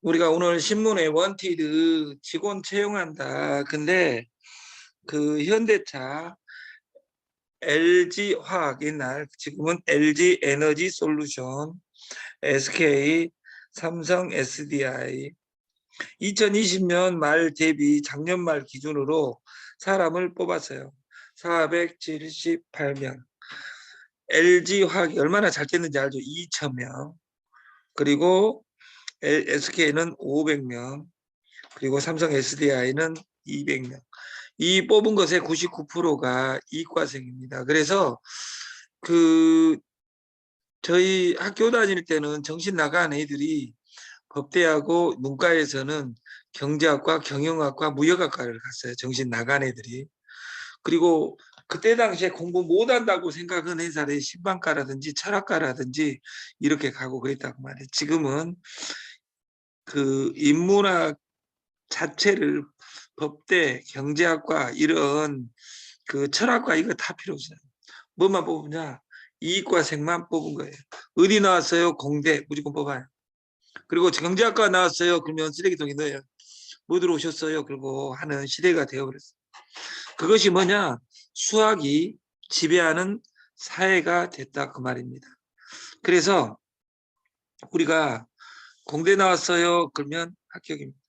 우리가 오늘 신문에 원티드 직원 채용한다. 근데 그 현대차, LG화학 옛날 지금은 LG에너지솔루션, SK, 삼성 SDI 2020년 말 대비 작년 말 기준으로 사람을 뽑았어요. 478명. LG화학이 얼마나 잘 됐는지 알죠? 2,000명. 그리고 SK는 500명. 그리고 삼성 SDI는 200명. 이 뽑은 것의 99%가 이과생입니다. 그래서 그 저희 학교 다닐 때는 정신 나간 애들이 법대하고 문과에서는 경제학과, 경영학과, 무역학과를 갔어요. 정신 나간 애들이. 그리고 그때 당시에 공부 못한다고 생각한 회사들이 신방과라든지 철학과라든지 이렇게 가고 그랬다고 말해요. 지금은 그 인문학 자체를 법대, 경제학과 이런 그 철학과 이거 다 필요 없어요. 뭐만 뽑으냐? 이과생만 뽑은 거예요. 어디 나왔어요? 공대 무조건 뽑아요. 그리고 경제학과 나왔어요. 그러면 쓰레기통에 넣어요. 뭐 들어오셨어요? 그리고 하는 시대가 되어버렸어요. 그것이 뭐냐? 수학이 지배하는 사회가 됐다 그 말입니다. 그래서 우리가 공대 나왔어요. 그러면 합격입니다.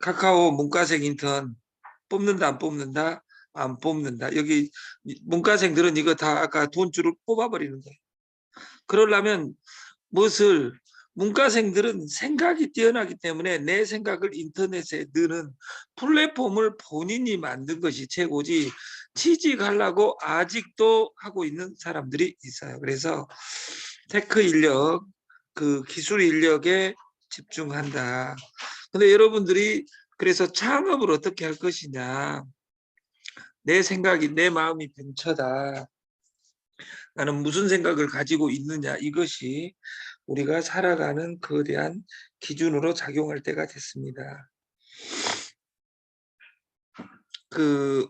카카오 문과생 인턴 뽑는다 안 뽑는다? 안 뽑는다. 여기 문과생들은 이거 다 아까 돈줄을 뽑아버리는 거예요. 그러려면 무엇을 문과생들은 생각이 뛰어나기 때문에 내 생각을 인터넷에 넣는 플랫폼을 본인이 만든 것이 최고지 취직하려고 아직도 하고 있는 사람들이 있어요. 그래서 테크 인력, 그 기술 인력에 집중한다. 근데 여러분들이 그래서 창업을 어떻게 할 것이냐. 내 생각이 내 마음이 벤처다. 나는 무슨 생각을 가지고 있느냐. 이것이 우리가 살아가는 거대한 기준으로 작용할 때가 됐습니다.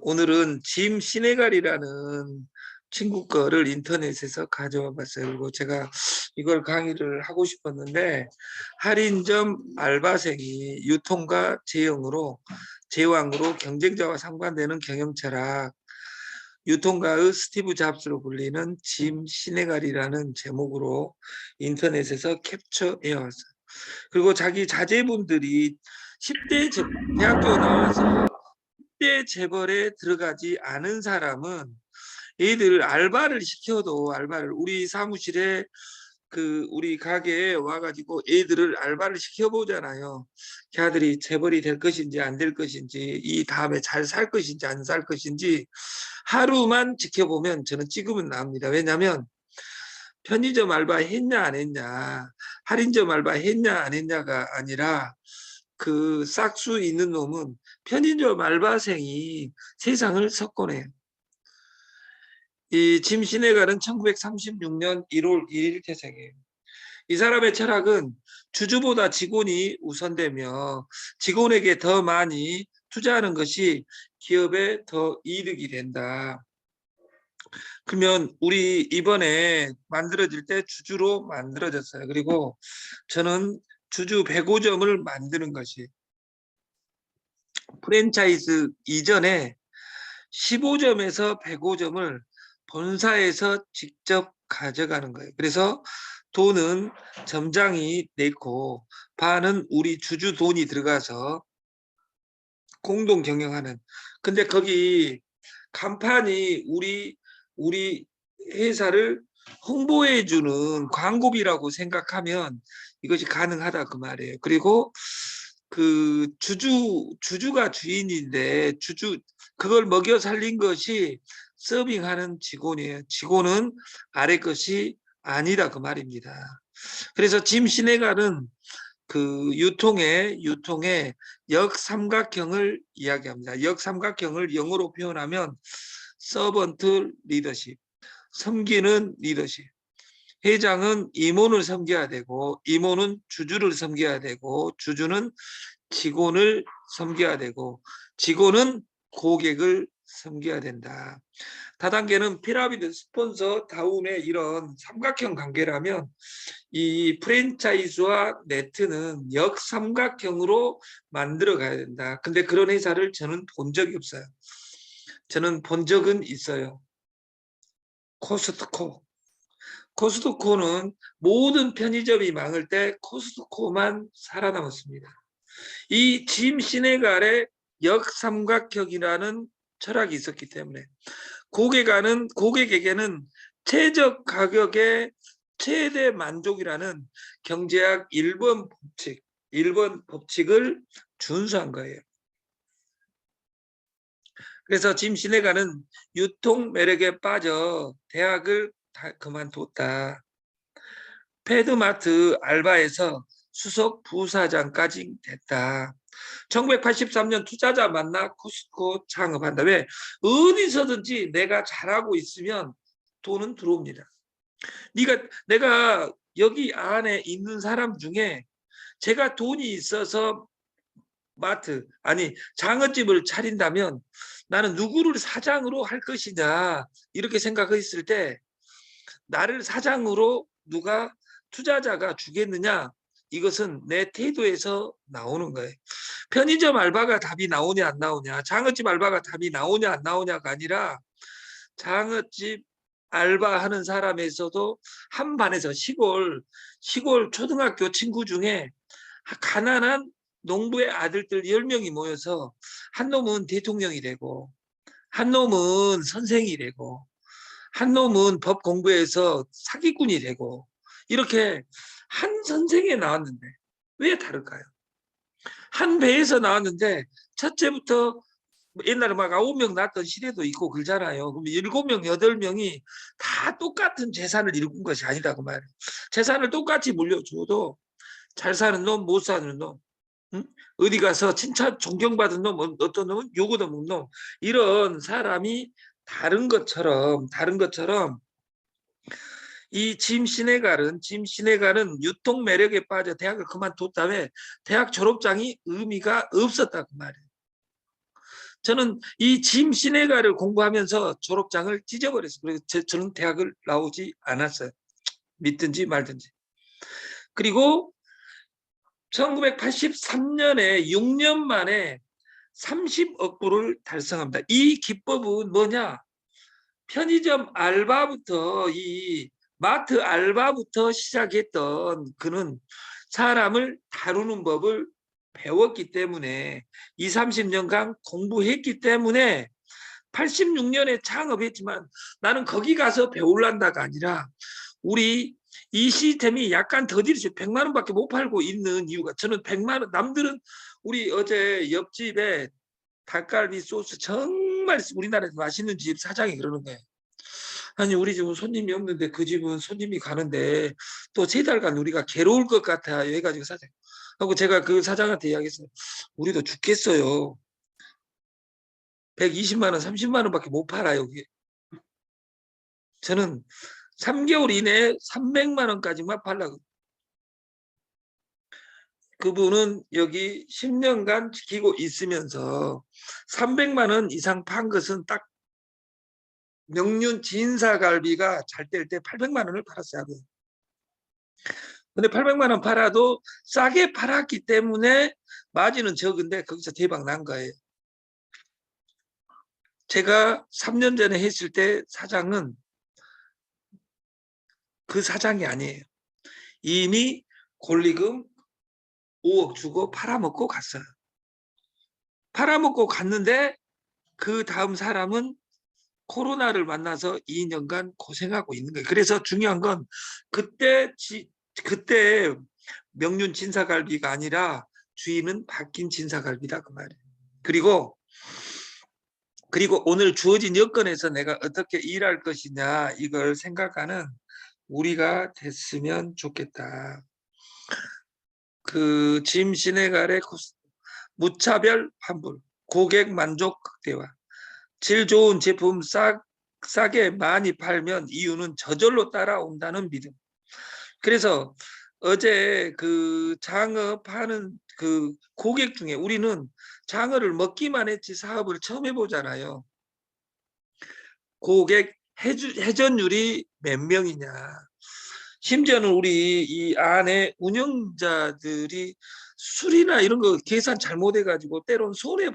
오늘은 짐 시네갈이라는 친구 거를 인터넷에서 가져와 봤어요. 그리고 제가 이걸 강의를 하고 싶었는데 할인점 알바생이 유통과 제왕으로 경쟁자와 상반되는 경영 철학, 유통가의 스티브 잡스로 불리는 짐 시네갈이라는 제목으로 인터넷에서 캡처해 왔어요. 그리고 자기 자제분들이 10대 대학교 나와서 10대 재벌에 들어가지 않은 사람은 애들 알바를 시켜도 우리 사무실에 우리 가게에 와가지고 애들을 알바를 시켜보잖아요. 걔들이 재벌이 될 것인지 안 될 것인지 이 다음에 잘 살 것인지 안 살 것인지 하루만 지켜보면 저는 찍으면 나옵니다. 왜냐하면 편의점 알바 했냐 안 했냐 할인점 알바 했냐 안 했냐가 아니라 그 싹수 있는 놈은 편의점 알바생이 세상을 석권해요. 이 짐 시네갈은 1936년 1월 1일 태생이에요. 이 사람의 철학은 주주보다 직원이 우선되며 직원에게 더 많이 투자하는 것이 기업에 더 이득이 된다. 그러면 우리 이번에 만들어질 때 주주로 만들어졌어요. 그리고 저는 주주 105점을 만드는 것이 프랜차이즈 이전에 15점에서 105점을 본사에서 직접 가져가는 거예요. 그래서 돈은 점장이 내고 반은 우리 주주 돈이 들어가서 공동 경영하는. 근데 거기 간판이 우리 회사를 홍보해 주는 광고비라고 생각하면 이것이 가능하다 그 말이에요. 그리고 그 주주가 주인인데 그걸 먹여 살린 것이 서빙하는 직원이에요. 직원은 아래 것이 아니다 그 말입니다. 그래서 짐 시네갈은 그 유통의 역삼각형을 이야기합니다. 역삼각형을 영어로 표현하면 서번트 리더십, 섬기는 리더십. 회장은 임원을 섬겨야 되고 임원은 주주를 섬겨야 되고 주주는 직원을 섬겨야 되고 직원은 고객을 섬겨야 된다. 다단계는 피라미드, 스폰서, 다운의 이런 삼각형 관계라면 이 프랜차이즈와 네트는 역삼각형으로 만들어 가야 된다. 근데 그런 회사를 저는 본 적이 없어요. 저는 본 적은 있어요. 코스트코. 코스트코는 모든 편의점이 망할 때 코스트코만 살아남았습니다. 이 짐 시네갈의 역삼각형이라는 철학이 있었기 때문에 고객에게는 최적 가격의 최대 만족이라는 경제학 1번 법칙을 준수한 거예요. 그래서 짐 시네가는 유통 매력에 빠져 대학을 그만뒀다. 패드마트 알바에서 수석 부사장까지 됐다. 1983년 투자자 만나 코스트코 창업한다. 왜? 어디서든지 내가 잘하고 있으면 돈은 들어옵니다. 내가 여기 안에 있는 사람 중에 제가 돈이 있어서 장어집을 차린다면 나는 누구를 사장으로 할 것이냐 이렇게 생각했을 때 나를 사장으로 누가 투자자가 주겠느냐 이것은 내 태도에서 나오는 거예요. 편의점 알바가 답이 나오냐 안 나오냐, 장어집 알바가 답이 나오냐 안 나오냐가 아니라 장어집 알바하는 사람에서도 한 반에서 시골 초등학교 친구 중에 가난한 농부의 아들들 10명이 모여서 한 놈은 대통령이 되고 한 놈은 선생이 되고 한 놈은 법 공부해서 사기꾼이 되고 이렇게 한 선생에 나왔는데 왜 다를까요? 한 배에서 나왔는데 첫째부터 옛날에 막 9명 낳았던 시대도 있고 그러잖아요. 그럼 7명, 8명이 다 똑같은 재산을 일군 것이 아니다 그 말이에요. 재산을 똑같이 물려줘도 잘 사는 놈, 못 사는 놈, 응? 어디 가서 칭찬 존경받은 놈, 어떤 놈은 욕을 먹는 놈, 이런 사람이 다른 것처럼 이 짐 시네갈은 유통 매력에 빠져 대학을 그만뒀다며 대학 졸업장이 의미가 없었다 그 말이에요. 저는 이 짐 시네갈을 공부하면서 졸업장을 찢어버렸어요. 그래서 저는 대학을 나오지 않았어요. 믿든지 말든지. 그리고 1983년에 6년 만에 30억 불을 달성합니다. 이 기법은 뭐냐? 편의점 알바부터 이 마트 알바부터 시작했던 그는 사람을 다루는 법을 배웠기 때문에 20, 30년간 공부했기 때문에 86년에 창업했지만 나는 거기 가서 배울란다가 아니라 우리 이 시스템이 약간 더디죠. 100만 원밖에 못 팔고 있는 이유가 저는 100만 원 남들은 우리 어제 옆집에 닭갈비 소스 정말 우리나라에서 맛있는 집 사장이 그러는 거예요. 아니 우리 집은 손님이 없는데 그 집은 손님이 가는데 또 3달간 우리가 괴로울 것 같아요 해가지고 사장 하고 제가 그 사장한테 이야기했어요. 우리도 죽겠어요. 120만 원 30만 원밖에 못 팔아요. 저는 3개월 이내에 300만 원까지만 팔라고. 그분은 여기 10년간 지키고 있으면서 300만 원 이상 판 것은 딱 명륜 진사갈비가 잘 될 때 800만 원을 팔았어요. 근데 800만 원 팔아도 싸게 팔았기 때문에 마진은 적은데 거기서 대박 난 거예요. 제가 3년 전에 했을 때 사장은 그 사장이 아니에요. 이미 권리금 5억 주고 팔아먹고 갔어요. 팔아먹고 갔는데 그 다음 사람은 코로나를 만나서 2년간 고생하고 있는 거예요. 그래서 중요한 건 그때 명륜 진사갈비가 아니라 주인은 바뀐 진사갈비다 그 말이에요. 그리고 오늘 주어진 여건에서 내가 어떻게 일할 것이냐 이걸 생각하는 우리가 됐으면 좋겠다. 그 짐 시네갈의 무차별 환불, 고객 만족 극대화, 질 좋은 제품 싸게 많이 팔면 이유는 저절로 따라온다는 믿음. 그래서 어제 그 장어 파는 그 고객 중에 우리는 장어를 먹기만 했지 사업을 처음 해보잖아요. 고객 회전율이 몇 명이냐. 심지어는 우리 이 안에 운영자들이 술이나 이런 거 계산 잘못해가지고 때론 손해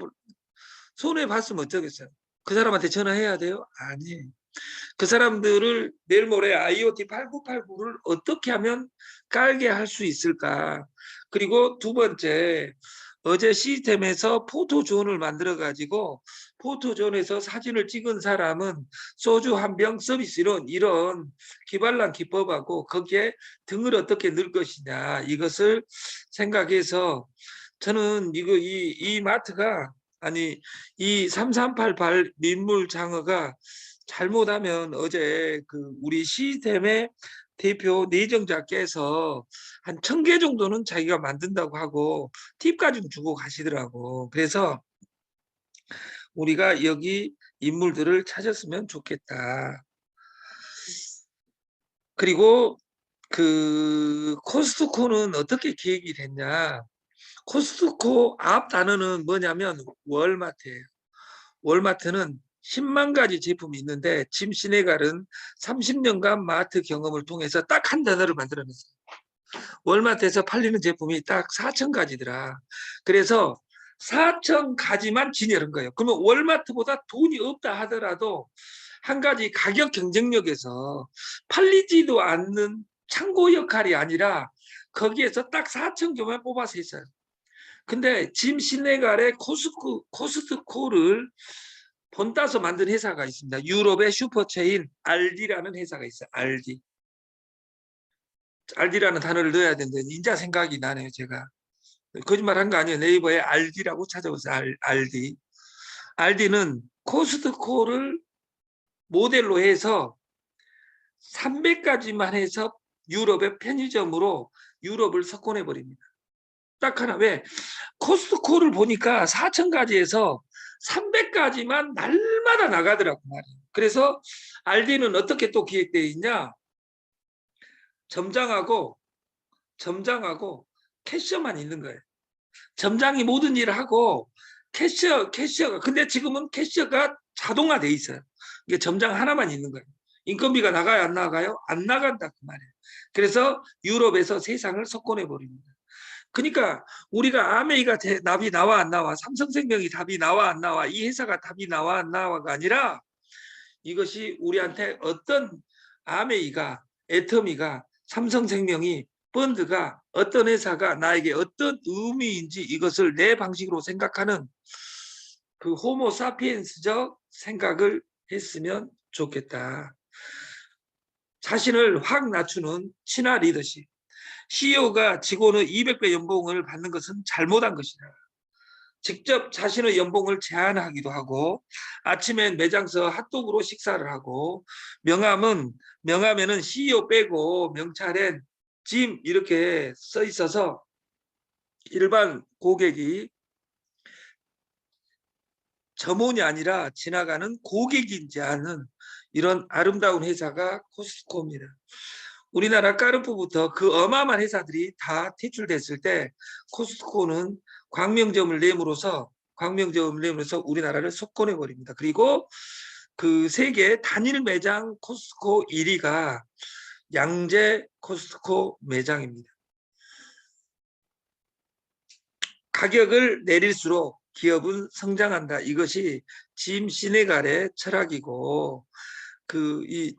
봤으면 어쩌겠어요. 그 사람한테 전화해야 돼요? 아니. 그 사람들을 내일 모레 IoT 8989를 어떻게 하면 깔게 할 수 있을까? 그리고 두 번째, 어제 시스템에서 포토존을 만들어 가지고 포토존에서 사진을 찍은 사람은 소주 한 병 서비스 이런 기발란 기법하고 거기에 등을 어떻게 넣을 것이냐 이것을 생각해서 저는 이 마트가 아니 이 3388 민물 장어가 잘못하면 어제 그 우리 시스템의 대표 내정자께서 한 1000개 정도는 자기가 만든다고 하고 팁까지 주고 가시더라고. 그래서 우리가 여기 인물들을 찾았으면 좋겠다. 그리고 그 코스트코는 어떻게 기획이 됐냐. 코스트코 앞 단어는 뭐냐면 월마트예요. 월마트는 10만 가지 제품이 있는데 짐 시네갈은 30년간 마트 경험을 통해서 딱 한 단어를 만들어냈어요. 월마트에서 팔리는 제품이 딱 4천 가지더라. 그래서 4천 가지만 진열한 거예요. 그러면 월마트보다 돈이 없다 하더라도 한 가지 가격 경쟁력에서 팔리지도 않는 창고 역할이 아니라 거기에서 딱 4천 개만 뽑아서 했어요. 근데 짐 시네갈의 코스트코를 본따서 만든 회사가 있습니다. 유럽의 슈퍼체인 알디라는 회사가 있어요. 알디. 알디라는 단어를 넣어야 되는데 인자 생각이 나네요. 제가. 거짓말한 거 아니에요. 네이버에 알디라고 찾아보세요. 알디. 알디는 코스트코를 모델로 해서 300가지만 해서 유럽의 편의점으로 유럽을 석권해 버립니다. 딱 하나. 왜? 코스트코를 보니까 4,000가지에서 300가지만 날마다 나가더라고 말이에요. 그래서 알디는 어떻게 또 기획되어 있냐? 점장하고 캐셔만 있는 거예요. 점장이 모든 일을 하고 캐셔가 근데 지금은 캐셔가 자동화돼 있어요. 이게 점장 하나만 있는 거예요. 인건비가 나가요, 안 나가요? 안 나간다 그 말이에요. 그래서 유럽에서 세상을 석권해 버립니다. 그러니까 우리가 아메이가 답이 나와 안 나와, 삼성생명이 답이 나와 안 나와, 이 회사가 답이 나와 안 나와가 아니라 이것이 우리한테 어떤 아메이가, 애터미가, 삼성생명이, 펀드가 어떤 회사가 나에게 어떤 의미인지 이것을 내 방식으로 생각하는 그 호모 사피엔스적 생각을 했으면 좋겠다. 자신을 확 낮추는 친화 리더십. CEO가 직원의 200배 연봉을 받는 것은 잘못한 것이다. 직접 자신의 연봉을 제한하기도 하고 아침엔 매장서 핫도그로 식사를 하고 명함에는 CEO 빼고 명찰엔 짐 이렇게 써 있어서 일반 고객이 점원이 아니라 지나가는 고객인지 아는 이런 아름다운 회사가 코스트코입니다. 우리나라 까르푸부터 그 어마어마한 회사들이 다 퇴출됐을 때 코스트코는 광명점을 내므로서 우리나라를 석권해 버립니다. 그리고 그 세계 단일 매장 코스트코 1위가 양재 코스트코 매장입니다. 가격을 내릴수록 기업은 성장한다. 이것이 짐 시네갈의 철학이고 이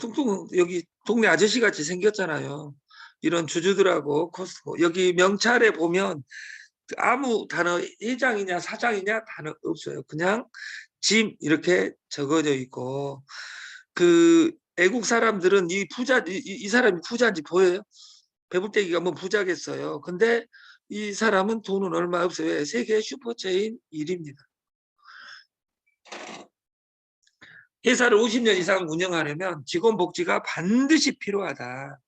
뚱뚱 여기 동네 아저씨 같이 생겼잖아요. 이런 주주들하고 코스트코 여기 명찰에 보면 아무 단어 회장이냐 사장이냐 단어 없어요. 그냥 짐 이렇게 적어져 있고 그 애국 사람들은 이 사람이 부자인지 보여요? 배불떼기가 뭐 부자겠어요. 근데 이 사람은 돈은 얼마 없어요. 세계 슈퍼체인 1위입니다. 회사를 50년 이상 운영하려면 직원 복지가 반드시 필요하다.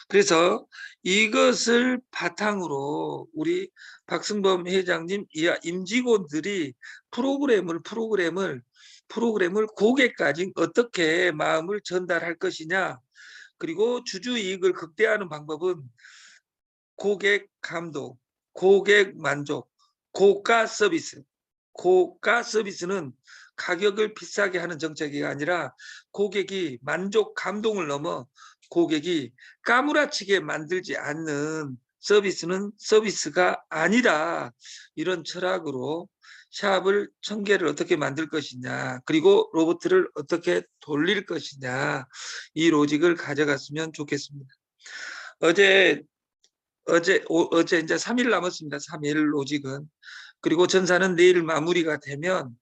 그래서 이것을 바탕으로 우리 박승범 회장님 이하 임직원들이 프로그램을 고객까지 어떻게 마음을 전달할 것이냐. 그리고 주주이익을 극대화하는 방법은 고객 감독, 고객 만족, 고가 서비스. 고가 서비스는 가격을 비싸게 하는 정책이 아니라 고객이 만족, 감동을 넘어 고객이 까무라치게 만들지 않는 서비스는 서비스가 아니다. 이런 철학으로 샵을 1000개를 어떻게 만들 것이냐, 그리고 로봇을 어떻게 돌릴 것이냐, 이 로직을 가져갔으면 좋겠습니다. 어제 이제 3일 남았습니다. 3일 로직은. 그리고 전사는 내일 마무리가 되면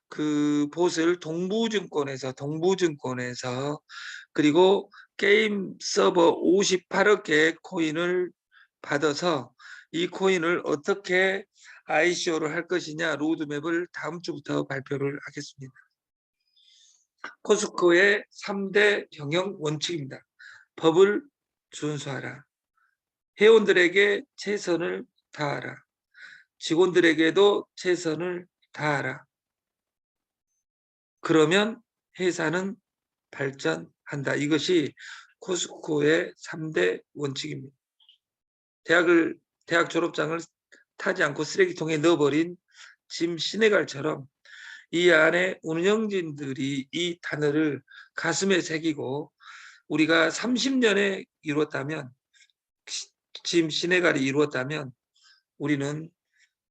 그 봇을 동부증권에서 그리고 게임 서버 58억 개의 코인을 받아서 이 코인을 어떻게 ICO를 할 것이냐 로드맵을 다음 주부터 발표를 하겠습니다. 코스코의 3대 경영 원칙입니다. 법을 준수하라. 회원들에게 최선을 다하라. 직원들에게도 최선을 다하라. 그러면 회사는 발전한다. 이것이 코스코의 3대 원칙입니다. 대학 졸업장을 타지 않고 쓰레기통에 넣어버린 짐 시네갈처럼 이 안에 운영진들이 이 단어를 가슴에 새기고 우리가 30년에 이뤘다면, 짐 시네갈이 이루었다면 우리는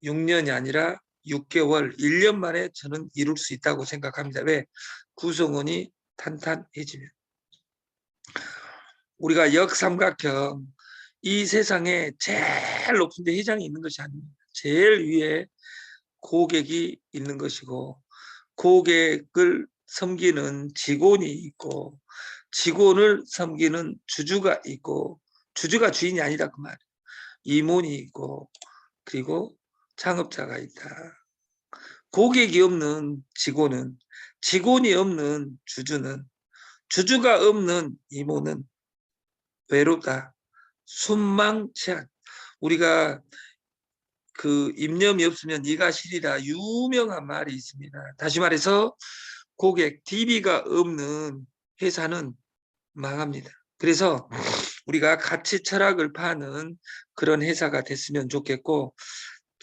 6년이 아니라 6개월, 1년 만에 저는 이룰 수 있다고 생각합니다. 왜? 구성원이 탄탄해지면. 우리가 역삼각형, 이 세상에 제일 높은 데 회장이 있는 것이 아닙니다. 제일 위에 고객이 있는 것이고, 고객을 섬기는 직원이 있고, 직원을 섬기는 주주가 있고, 주주가 주인이 아니다 그 말이에요. 임원이 있고, 그리고 창업자가 있다. 고객이 없는 직원은, 직원이 없는 주주는, 주주가 없는 임원은 외롭다. 순망치한. 우리가 그 입념이 없으면 네가 시리라 유명한 말이 있습니다. 다시 말해서 고객, DB가 없는 회사는 망합니다. 그래서 우리가 가치 철학을 파는 그런 회사가 됐으면 좋겠고,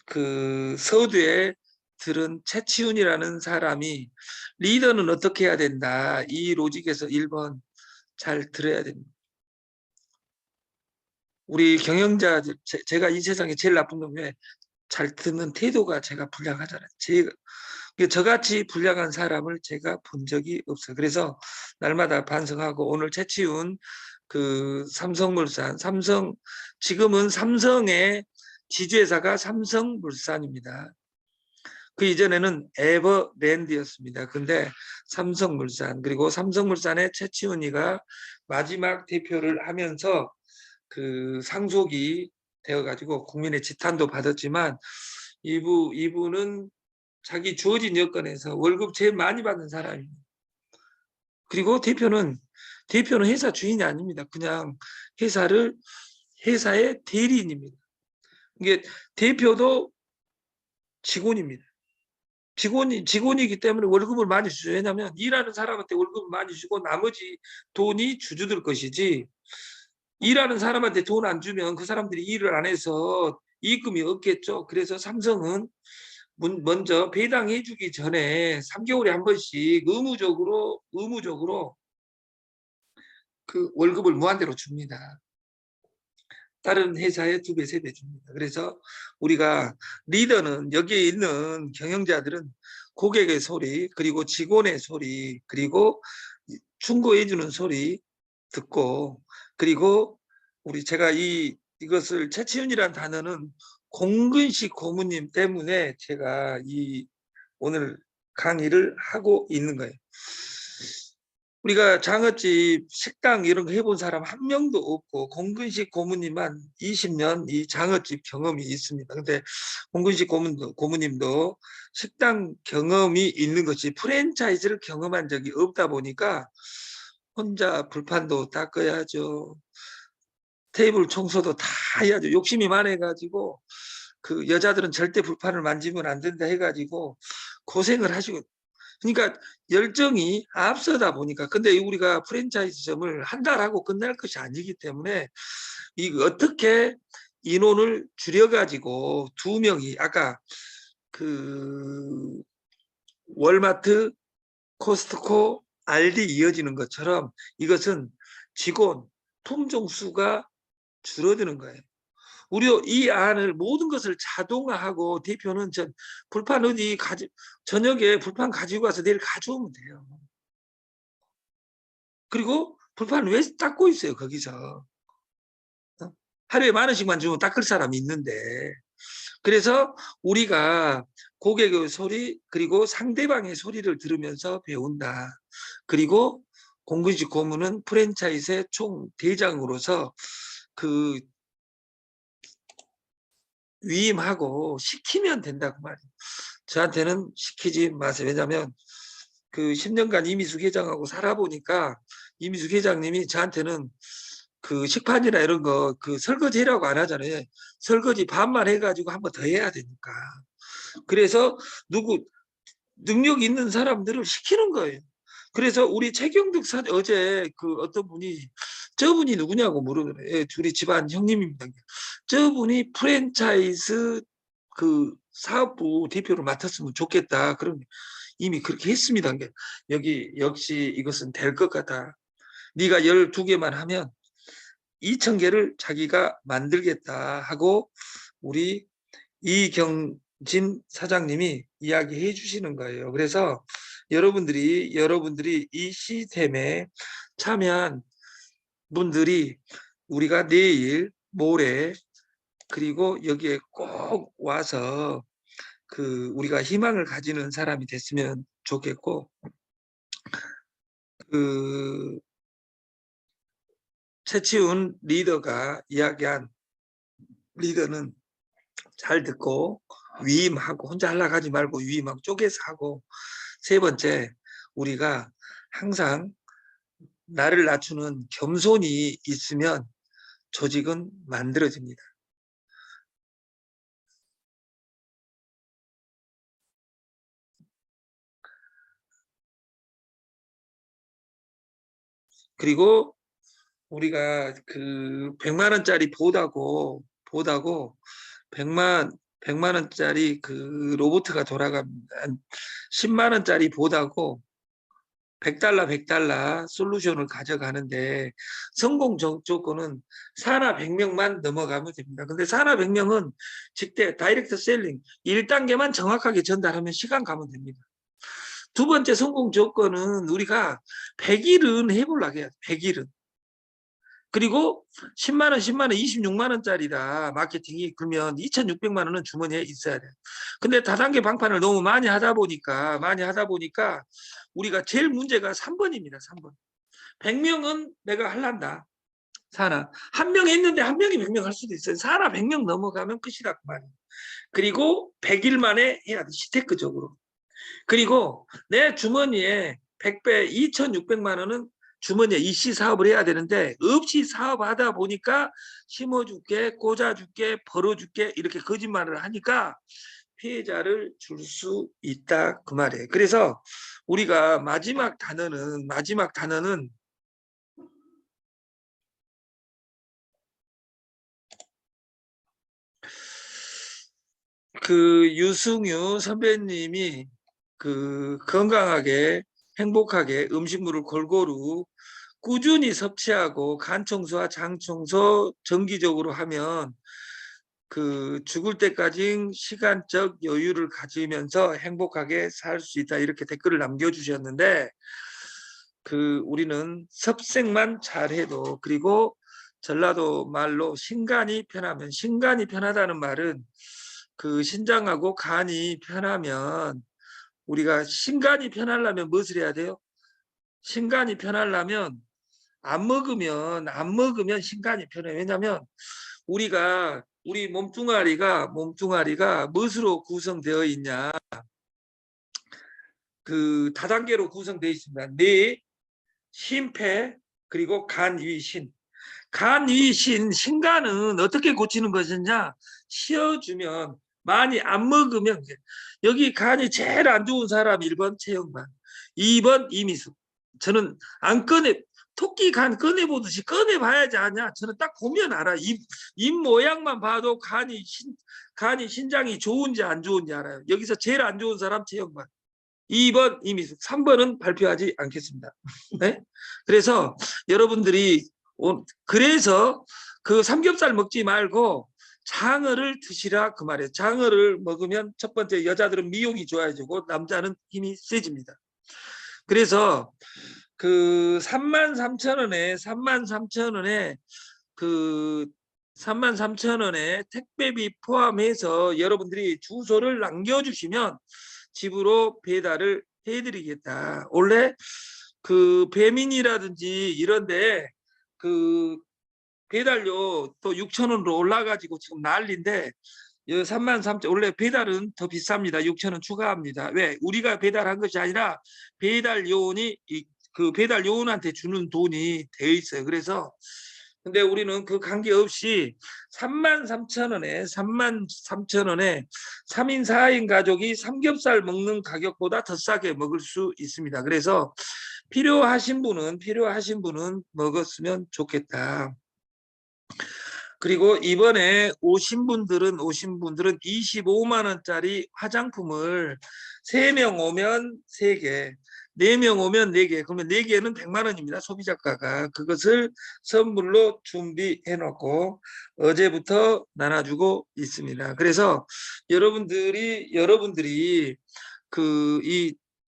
그 서두에 들은 최치훈이라는 사람이 리더는 어떻게 해야 된다. 이 로직에서 1번 잘 들어야 됩니다. 우리 경영자들, 제가 이 세상에 제일 나쁜 건 왜? 잘 듣는 태도가 제가 불량하잖아요. 저같이 불량한 사람을 제가 본 적이 없어요. 그래서 날마다 반성하고 오늘 채치운 그 삼성물산, 지금은 삼성의 지주회사가 삼성물산입니다. 그 이전에는 에버랜드였습니다. 근데 삼성물산, 그리고 삼성물산의 최치훈이가 마지막 대표를 하면서 그 상속이 되어가지고 국민의 지탄도 받았지만 이분은 자기 주어진 여건에서 월급 제일 많이 받는 사람입니다. 그리고 대표는 회사 주인이 아닙니다. 그냥 회사의 대리인입니다. 이게 대표도 직원입니다. 직원이기 때문에 월급을 많이 주죠. 왜냐하면 일하는 사람한테 월급을 많이 주고 나머지 돈이 주주들 것이지, 일하는 사람한테 돈 안 주면 그 사람들이 일을 안 해서 이익금이 없겠죠. 그래서 삼성은 먼저 배당해 주기 전에 3개월에 한 번씩 의무적으로 그 월급을 무한대로 줍니다. 다른 회사에 2배, 3배 줍니다. 그래서 우리가 리더는, 여기에 있는 경영자들은 고객의 소리, 그리고 직원의 소리, 그리고 충고해 주는 소리 듣고, 그리고 제가 이것을 최치훈이라는 단어는 공근식 고모님 때문에 제가 오늘 강의를 하고 있는 거예요. 우리가 장어집, 식당 이런 거 해본 사람 한 명도 없고 공근식 고모님만 20년 이 장어집 경험이 있습니다. 근데 공근식 고모님도 식당 경험이 있는 것이 프랜차이즈를 경험한 적이 없다 보니까 혼자 불판도 닦아야죠. 테이블 청소도 다 해야죠. 욕심이 많아가지고 그 여자들은 절대 불판을 만지면 안 된다 해가지고 고생을 하시고, 그러니까 열정이 앞서다 보니까. 근데 우리가 프랜차이즈점을 한 달 하고 끝날 것이 아니기 때문에 어떻게 인원을 줄여가지고 2명이, 아까 그 월마트, 코스트코, 알디 이어지는 것처럼 이것은 직원, 품종 수가 줄어드는 거예요. 우리 이 안을 모든 것을 자동화하고 대표는 불판 어디 저녁에 불판 가지고 가서 내일 가져오면 돼요. 그리고 불판 왜 닦고 있어요 거기서. 하루에 10,000원씩만 주면 닦을 사람이 있는데. 그래서 우리가 고객의 소리 그리고 상대방의 소리를 들으면서 배운다. 그리고 공군식 고문은 프랜차이즈의 총대장으로서 그 위임하고 시키면 된다고 말이에요. 저한테는 시키지 마세요. 왜냐하면 그 10년간 이미숙 회장하고 살아보니까 이미숙 회장님이 저한테는 그 식판이나 이런 거 그 설거지 해라고 안 하잖아요. 설거지 반만 해가지고 한 번 더 해야 되니까. 그래서 능력 있는 사람들을 시키는 거예요. 그래서 우리 최경득 어제 그 어떤 분이 저분이 누구냐고 물어보네요. 예, 우리 집안 형님입니다. 저분이 프랜차이즈 그 사업부 대표를 맡았으면 좋겠다. 그럼 이미 그렇게 했습니다. 여기 역시 이것은 될 것 같다. 네가 12개만 하면 2,000개를 자기가 만들겠다 하고 우리 이경진 사장님이 이야기해 주시는 거예요. 그래서 여러분들이 이 시스템에 참여한 분들이 우리가 내일 모레 그리고 여기에 꼭 와서 그 우리가 희망을 가지는 사람이 됐으면 좋겠고, 그 최치훈 리더가 이야기한 리더는 잘 듣고 위임하고 혼자 하려고 하지 말고 위임하고 쪼개서 하고, 세 번째 우리가 항상 나를 낮추는 겸손이 있으면 조직은 만들어집니다. 그리고 우리가 그 100만 원짜리 보다고 100만 원짜리 그 로봇가 돌아갑니다. 10만 원짜리 보다고 100달러 솔루션을 가져가는데 성공 조건은 산하 100명만 넘어가면 됩니다. 근데 산하 100명은 직대 다이렉트 셀링 1단계만 정확하게 전달하면 시간 가면 됩니다. 두 번째 성공 조건은 우리가 100일은 해보려고 해야 돼. 100일은. 그리고 10만 원, 10만 원, 26만 원짜리다 마케팅이. 그러면 2,600만 원은 주머니에 있어야 돼. 근데 다단계 방판을 너무 많이 하다 보니까 우리가 제일 문제가 3번입니다. 3번. 100명은 내가 할란다. 사나. 한 명 했는데 한 명이 100명 할 수도 있어요. 사나 100명 넘어가면 끝이다 그 말이에요. 그리고 100일 만에 해야 돼. 시테크적으로. 그리고 내 주머니에 100배 2,600만 원은 주머니에 이씨 사업을 해야 되는데 없이 사업하다 보니까 심어줄게, 꽂아줄게, 벌어줄게 이렇게 거짓말을 하니까 피해자를 줄 수 있다 그 말이에요. 그래서 우리가 마지막 단어는 그 유승유 선배님이 그 건강하게 행복하게 음식물을 골고루 꾸준히 섭취하고 간 청소와 장 청소 정기적으로 하면 그 죽을 때까지 시간적 여유를 가지면서 행복하게 살 수 있다 이렇게 댓글을 남겨주셨는데, 그 우리는 섭생만 잘해도, 그리고 전라도 말로 신간이 편하면, 신간이 편하다는 말은 그 신장하고 간이 편하면, 우리가 신간이 편하려면 무엇을 해야 돼요? 신간이 편하려면 안 먹으면 신간이 편해요. 왜냐하면 우리 몸뚱아리가 무엇으로 구성되어 있냐? 그 다단계로 구성되어 있습니다. 뇌, 심폐, 그리고 간, 위, 신. 간, 위, 신간은 어떻게 고치는 것이냐? 쉬어주면, 많이 안 먹으면. 여기 간이 제일 안 좋은 사람 1번 최영만, 2번 이미숙. 저는 안 꺼내, 토끼 간 꺼내보듯이 꺼내봐야지 아냐. 저는 딱 보면 알아. 입 모양만 봐도 간이 신장이 좋은지 안 좋은지 알아요. 여기서 제일 안 좋은 사람 최영만. 2번 이미숙, 3번은 발표하지 않겠습니다. 네? 그래서 여러분들이 그래서 그 삼겹살 먹지 말고 장어를 드시라 그 말이에요. 장어를 먹으면 첫 번째 여자들은 미용이 좋아지고 남자는 힘이 세집니다. 그래서 그 33,000원에 그 33,000원에 택배비 포함해서 여러분들이 주소를 남겨주시면 집으로 배달을 해드리겠다. 원래 그 배민이라든지 이런데 그 배달료 또 6,000원으로 올라가지고 지금 난리인데 33,000원 원래 배달은 더 비쌉니다. 6,000원 추가합니다. 왜? 우리가 배달한 것이 아니라 배달 요원이 그 배달 요원한테 주는 돈이 돼 있어요. 그래서 근데 우리는 그 관계없이 33,000원에 3인 4인 가족이 삼겹살 먹는 가격보다 더 싸게 먹을 수 있습니다. 그래서 필요하신 분은 먹었으면 좋겠다. 그리고 이번에 오신 분들은 25만 원짜리 화장품을 3명 오면 3개, 4명 오면 4개, 그러면 4개는 100만 원입니다. 소비자가가. 그것을 선물로 준비해 놓고 어제부터 나눠주고 있습니다. 그래서 여러분들이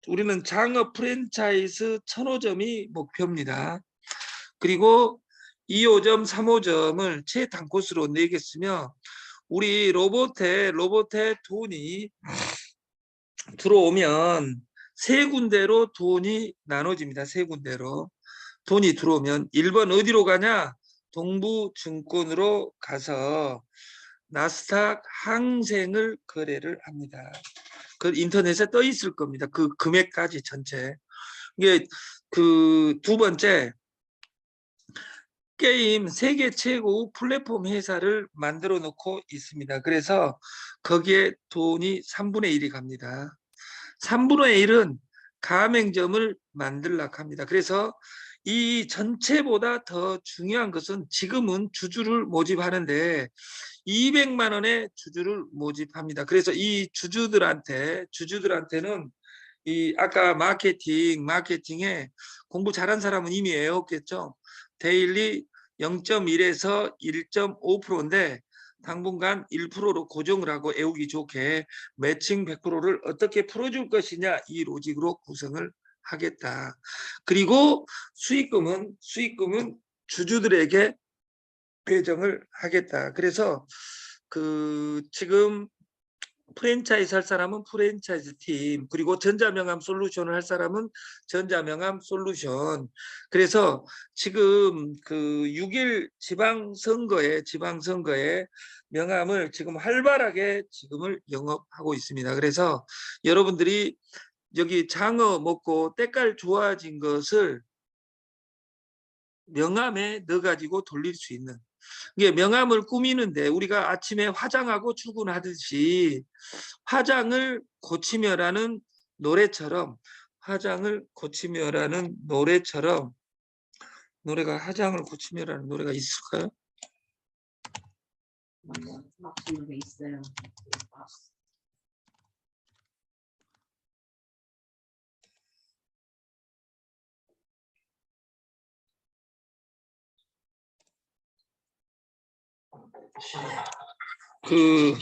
우리는 장어 프랜차이즈 1,000호점이 목표입니다. 그리고 2호점, 3호점을 최단코스로 내겠으며 우리 로봇에 돈이 들어오면 세 군데로 돈이 나눠집니다. 세 군데로. 돈이 들어오면 1번 어디로 가냐? 동부증권으로 가서 나스닥 항생을 거래를 합니다. 그 인터넷에 떠 있을 겁니다. 그 금액까지 전체. 이게 그 두 번째 게임 세계 최고 플랫폼 회사를 만들어 놓고 있습니다. 그래서 거기에 돈이 3분의 1이 갑니다. 3분의 1은 가맹점을 만들려고 합니다. 그래서 이 전체보다 더 중요한 것은 지금은 주주를 모집하는데 200만 원의 주주를 모집합니다. 그래서 이 주주들한테는 이 아까 마케팅에 공부 잘한 사람은 이미 외웠겠죠. 데일리 0.1에서 1.5%인데 당분간 1%로 고정을 하고 애우기 좋게 매칭 100%를 어떻게 풀어줄 것이냐 이 로직으로 구성을 하겠다. 그리고 수익금은 주주들에게 배정을 하겠다. 그래서 그 지금 프랜차이즈 할 사람은 프랜차이즈 팀, 그리고 전자명함 솔루션을 할 사람은 전자명함 솔루션. 그래서 지금 그 6일 지방선거에 명함을 지금 활발하게 지금을 영업하고 있습니다. 그래서 여러분들이 여기 장어 먹고 때깔 좋아진 것을 명함에 넣어가지고 돌릴 수 있는, 이게 명함을 꾸미는데 우리가 아침에 화장하고 출근하듯이 화장을 고치며라는 노래처럼 노래가 화장을 고치며라는 노래가 있을까요? 노래 있어요. 그